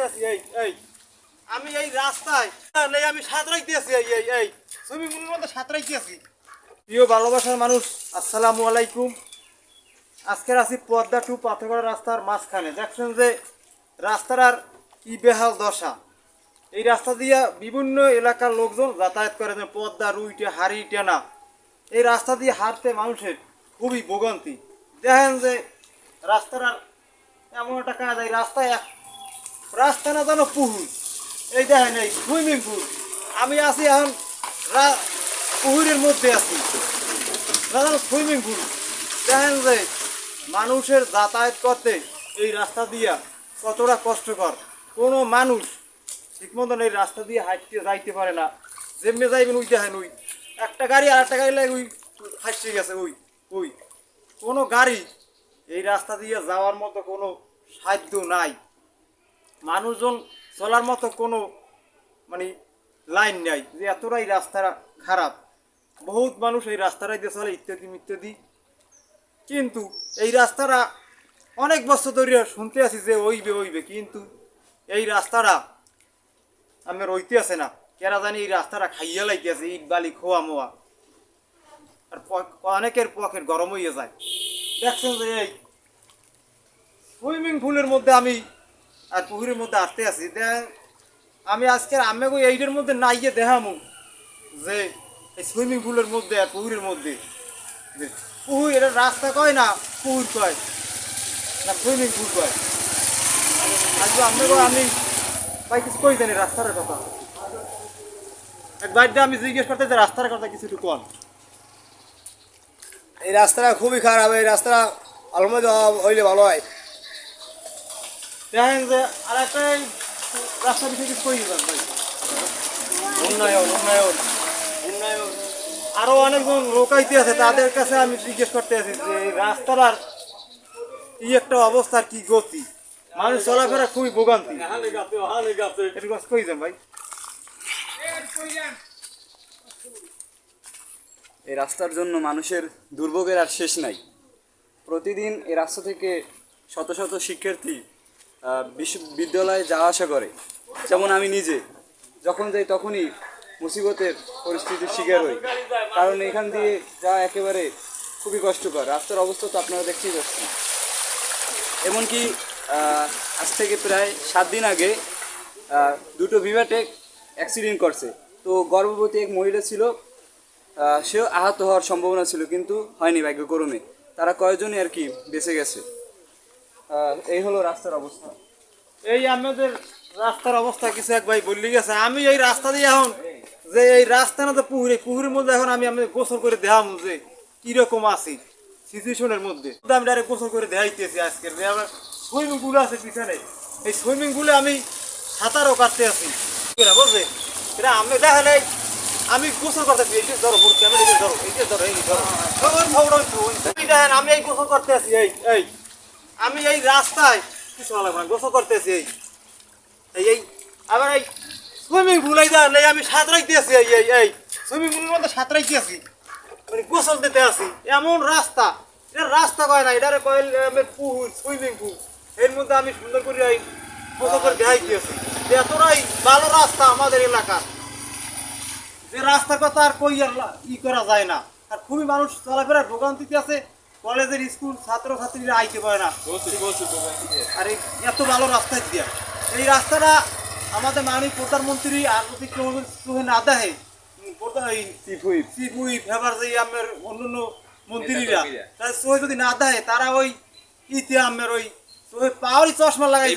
করতেছি এই আমি এই রাস্তায় আমি সাঁতরাইতেছি এই সুইমিং পুলের মধ্যে সাঁতরাইতেছি। প্রিয় ভালোবাসার মানুষ, আসসালামু আলাইকুম। আজকের আছি পদ্মা টু পাথরগড়া রাস্তার মাঝখানে। দেখছেন যে রাস্তার আর কি বেহাল দশা। এই রাস্তা দিয়া বিভিন্ন এলাকার লোকজন যাতায়াত করে, পদ্মা রুইটে হাড়ি টেনা। এই রাস্তা দিয়ে হাঁটতে মানুষের খুবই ভোগান্তি। দেখেন যে রাস্তার আর এমন একটা কাজ, এই রাস্তায় রাস্তা না যেন পুকুর। এই দেখেন এই সুইমিং পুল, আমি আছি এখন পুকুরের মধ্যে আছি, না যেন সুইমিং পুল। দেখেন যে মানুষের যাতায়াত করতে এই রাস্তা দিয়া কতটা কষ্টকর। কোনো মানুষ ঠিক মতন এই রাস্তা দিয়ে হাঁটতে যাইতে পারে না। যেমনি যাইবেন ওই দেখেন ওই একটা গাড়ি আর একটা গাড়ি লাগে ওই ফাঁসে গেছে। ওই কোনো গাড়ি এই রাস্তা দিয়ে যাওয়ার মতো কোনো সাধ্য নাই। মানুষজন চলার মতো কোনো মানে লাইন নাই, যে এতটাই রাস্তাটা খারাপ। বহুত মানুষ এই রাস্তাটাই দিয়ে চলে ইত্যাদি ইত্যাদি। কিন্তু এই রাস্তাটা অনেক বছর ধরে শুনতে আছি যে ওইবে, কিন্তু এই রাস্তাটা আমি রইতে আছে না। কেরা জানি এই রাস্তাটা খাইয়া লাইতে আছে, ইট বালি খোয়া মোয়া, আর অনেকের পকেট গরম হইয়া যায়। দেখছেন যে এই সুইমিং পুলের মধ্যে আমি আর পুকুরের মধ্যে আসতে আছি। আমি আজকে আমি এইটার মধ্যে নাইয়ে দেখামু যে এই সুইমিং পুলের মধ্যে আর পুকুরের মধ্যে পুকুর, এটা রাস্তা কয় না পুকুর কয় না সুইমিং পুল কয়। আসবো আমি ভাই কিছু কই জানি রাস্তার কথা। এক বাইরটা আমি জিজ্ঞেস করতে যে রাস্তার কথা কিছু একটু কন। এই রাস্তাটা খুবই খারাপ। এই রাস্তাটা আলমদ হইলে ভালো হয়। দেখেন যে আর একটা রাস্তা বিষয়ে কিছু কই যাবেন ভাই। উন্নয়ন আরো অনেকজন লোকাইতে আছে, তাদের কাছে আমি জিজ্ঞেস করতে আছি যে এই রাস্তার কি একটা অবস্থার কি গতি, মানুষ চলাফেরা খুবই ভোগান্তি। একটু কাছে কই যান ভাই। এই রাস্তার জন্য মানুষের দুর্ভোগের আর শেষ নাই। প্রতিদিন এই রাস্তা থেকে শত শত শিক্ষার্থী বিশ্ববিদ্যালয়ে যাওয়া আসা করে। যেমন আমি নিজে যখন যাই তখনই মুসিবতের পরিস্থিতির শিকার হই, কারণ এখান দিয়ে যাওয়া একেবারে খুবই কষ্টকর। রাস্তার অবস্থা তো আপনারা দেখতেই পাচ্ছেন। এমনকি আজ থেকে প্রায় 7 দিন আগে দুটো বিভাটেক অ্যাক্সিডেন্ট করছে। তো গর্ভবতী এক মহিলা ছিল, সেও আহত হওয়ার সম্ভাবনা ছিল, কিন্তু হয়নি ভাগ্যক্রমে। তারা কয়েকজনই আর কি বেঁচে গেছে। এই হলো রাস্তার অবস্থা। এই আমাদের রাস্তার অবস্থা কিছু এক ভাই বললি গেছে। আমি এই রাস্তা দিয়ে এখন যে এই রাস্তা না তো পুকুরের মধ্যে এখন আমি গোসল করে দেখাম যে কিরকম আছি সিচুয়েশনের মধ্যে। আমি ডাইরেক্ট গোসল করে দেখাইতেছি আজকে যে আমার সুইমিং পুল আছে পিছনে। এই সুইমিং পুলে আমি সাঁতারও কাটতে আছি, বুঝলে? এটা আমি দেখেন এই আমি গোসল করতেছি, এই যে ধরো ক্যামেরা, ধরো এই যে ধরো দেখেন আমি এই গোসল করতে আছি। এই আমি এই রাস্তায় কিছু গোসল করতেছি। এই আবার এই সুইমিং পুল এই আমি সাঁতরাইতে আছি। এই সুইমিং পুলের মধ্যে সাঁতরাইতে আছি, মানে গোসল দিতে আছি। এমন রাস্তা, এটা রাস্তা কয় না, এটারে কয় পুল, সুইমিং পুল। এর মধ্যে আমি সুন্দর করে এই গোসল করে দেখাইতে আছি। এতটাই ভালো রাস্তা আমাদের এলাকার, যে রাস্তার কথা আর কই আর করা যায় না। আর খুবই মানুষ চলাফেরার ভোগান্তিতে আছে। কলেজের স্কুল ছাত্রছাত্রীরা আইতে পারে না। আর এত ভালো রাস্তায় দিয়া এই রাস্তাটা আমাদের মাননীয় প্রধানমন্ত্রী আর যদি না দেখে অন্যান্য মন্ত্রীরা যদি না দেখে, তারা ওই ইতে আমের ওই পাওয়ারই চশমা লাগাই